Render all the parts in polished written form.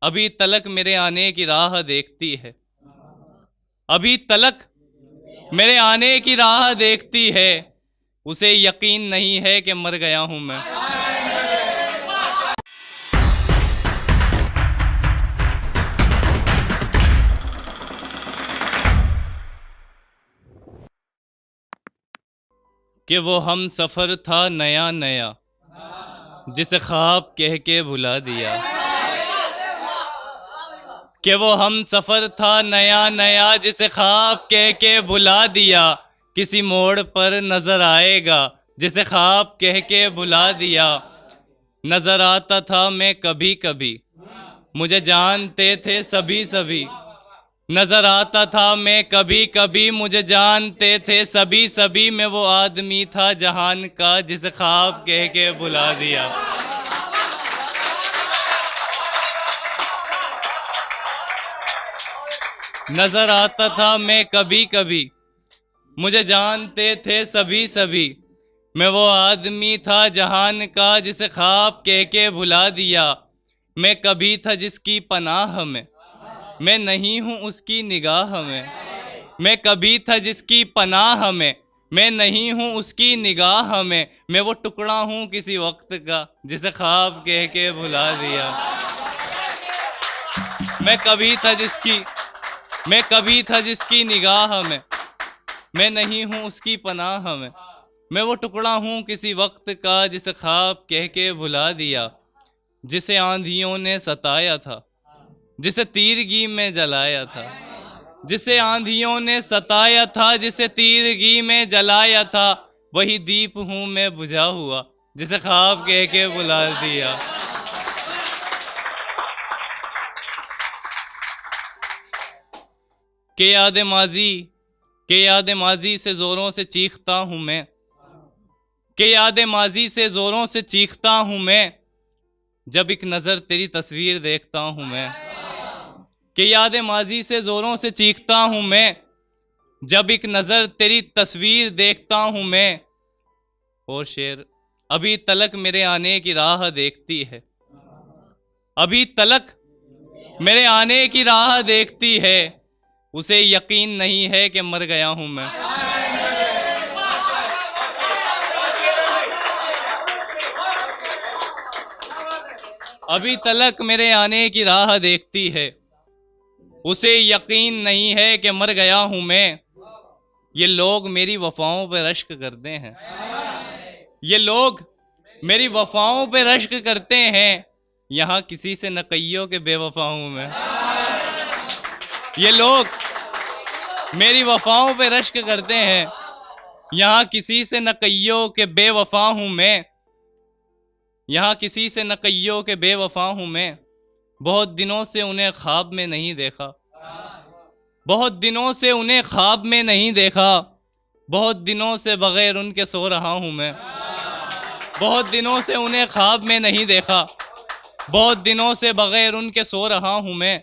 अभी तलक मेरे आने की राह देखती है। अभी तलक मेरे आने की राह देखती है। उसे यकीन नहीं है कि मर गया हूं मैं। कि वो हम सफर था नया नया, जिसे ख्वाब कह के भुला दिया। कि वो हम सफर था नया नया, जिसे ख्वाब कह के भुला दिया। किसी मोड़ पर नजर आएगा, जिसे ख्वाब कह के भुला दिया। नजर आता था मैं कभी कभी, मुझे जानते थे सभी सभी। नजर आता था मैं कभी कभी, मुझे जानते थे सभी सभी। मैं वो आदमी था जहान का, जिसे ख्वाब कह के भुला दिया। नजर आता था मैं कभी कभी, मुझे जानते थे सभी सभी। मैं वो आदमी था जहान का, जिसे ख्वाब कह के भुला दिया। मैं कभी था जिसकी पनाह में, मैं नहीं हूँ उसकी निगाह में। मैं कभी था जिसकी पनाह में, मैं नहीं हूँ उसकी निगाह में। मैं वो टुकड़ा हूँ किसी वक्त का, जिसे ख्वाब कह के भुला दिया। मैं कभी था जिसकी मैं कभी था जिसकी निगाह में, मैं नहीं हूँ उसकी पनाह में। मैं वो टुकड़ा हूँ किसी वक्त का, जिसे ख्वाब कह के भुला दिया। जिसे आंधियों ने सताया था, जिसे तीरगी में जलाया था। जिसे आंधियों ने सताया था, जिसे तीरगी में जलाया था। वही दीप हूँ मैं बुझा हुआ, जिसे ख्वाब कह के भुला दिया। के याद माजी से जोरों से चीखता हूँ मैं। के याद माजी से जोरों से चीखता हूँ मैं, जब एक नज़र तेरी तस्वीर देखता हूँ मैं। के याद माजी से जोरों से चीखता हूँ मैं, जब एक नज़र तेरी तस्वीर देखता हूँ मैं। और शेर, अभी तलक मेरे आने की राह देखती है। अभी तलक मेरे आने की राह देखती है। उसे यकीन नहीं है कि मर गया हूं मैं। अभी तलक मेरे आने की राह देखती है। उसे यकीन नहीं है कि मर गया हूं मैं। ये लोग मेरी वफाओं पे रश्क करते हैं। ये लोग मेरी वफाओं पे रश्क करते हैं। यहाँ किसी से न कहियो के बेवफा हूं मैं। ये लोग मेरी वफाओं पे रश्क करते हैं। यहाँ किसी से न कहियो के बेवफा हूं मैं। यहाँ किसी से न कहियो के बेवफा हूं मैं। बहुत दिनों से उन्हें ख्वाब में नहीं देखा। बहुत दिनों से उन्हें ख्वाब में नहीं देखा। बहुत दिनों से बगैर उनके सो रहा हूं मैं। बहुत दिनों से उन्हें ख्वाब में नहीं देखा। बहुत दिनों से बगैर उनके सो रहा हूं मैं।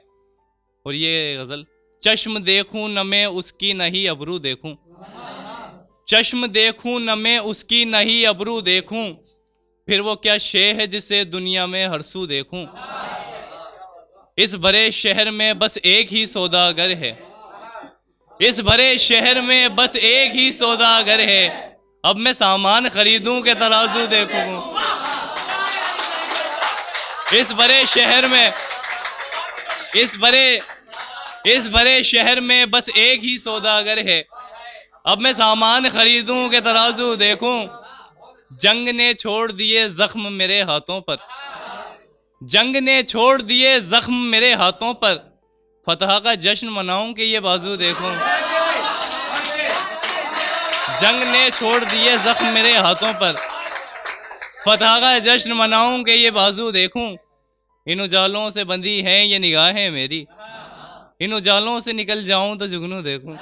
और ये गजल, चश्म देखूं न मैं उसकी न ही अबरू देखूं। चश्म देखूं न मैं उसकी न ही अबरू देखूं। फिर वो क्या शे है जिसे दुनिया में हर सू देखूं। इस भरे शहर में बस एक ही सौदागर है। इस भरे शहर में बस एक ही सौदागर है। अब मैं सामान खरीदूं के तराजू देखूं। इस भरे शहर में इस भरे शहर में बस एक ही सौदागर है। अब मैं सामान खरीदूं के तराजू देखूं। जंग ने छोड़ दिए जख्म मेरे हाथों पर। जंग ने छोड़ दिए जख्म मेरे हाथों पर। फतह का जश्न मनाऊं कि ये बाजू देखूं। जंग ने छोड़ दिए जख्म मेरे हाथों पर। फतह का जश्न मनाऊं कि ये बाजू देखूं। इन उजालों से बंधी हैं ये निगाहें मेरी। इन उजालों से निकल जाऊं तो जुगनू देखूं।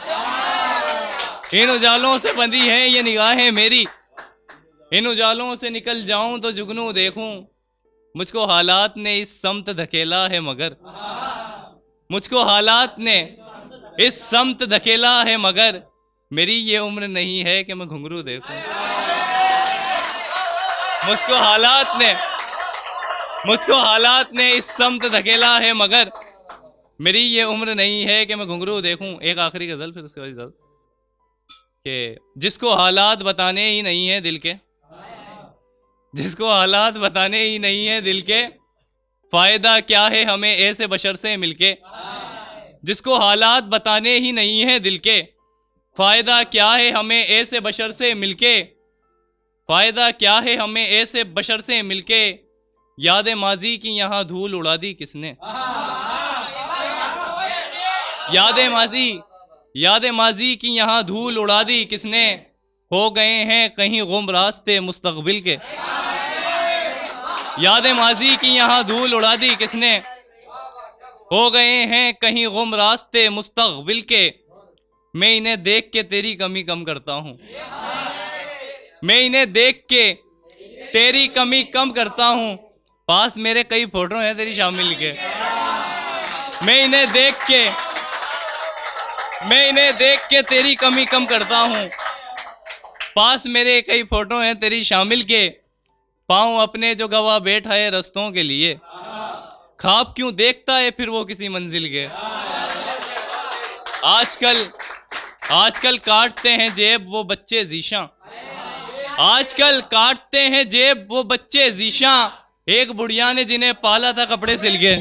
इन उजालों से बंधी हैं ये निगाहें मेरी। इन उजालों से निकल जाऊं तो जुगनू देखूं। मुझको हालात ने इस समत धकेला है मगर। मुझको हालात ने इस समत धकेला है मगर। मेरी ये उम्र नहीं है कि मैं घुंघरू देखूं। मुझको हालात ने मुझको हालात ने इस समत धकेला है, मगर मेरी ये उम्र नहीं है कि मैं घुंघरू देखूं। एक आखिरी गजल, फिर उसके बाद इजाजत। कि जिसको हालात बताने ही नहीं है दिल के, जिसको हालात बताने ही नहीं है दिल के, फायदा क्या है हमें ऐसे बशर से मिलके। जिसको हालात बताने ही नहीं है दिल के, फायदा क्या है हमें ऐसे बशर से मिलके। फायदा क्या है हमें ऐसे बशर से मिलके, याद माजी की यहाँ धूल उड़ा दी किसने। याद माजी की यहाँ धूल उड़ा दी किसने, हो गए हैं कहीं गुम रास्ते मुस्तकबिल के। याद माजी की यहाँ धूल उड़ा दी किसने, हो गए हैं कहीं गुम रास्ते मुस्तकबिल के। मैं इन्हें देख के तेरी कमी कम करता हूँ, मैं इन्हें देख के तेरी कमी कम करता हूँ। पास मेरे कई फोटो हैं तेरी शामिल के। मैं इन्हें देख के तेरी कमी कम करता हूँ। पास मेरे कई फोटो हैं तेरी शामिल के। पाऊं अपने जो गवा बैठा है रस्तों के लिए, ख्वाब क्यों देखता है फिर वो किसी मंजिल के। आजकल काटते हैं जेब वो बच्चे जीशां, आजकल काटते हैं जेब वो बच्चे जीशां। एक बुढ़िया ने जिन्हें पाला था कपड़े सिल के।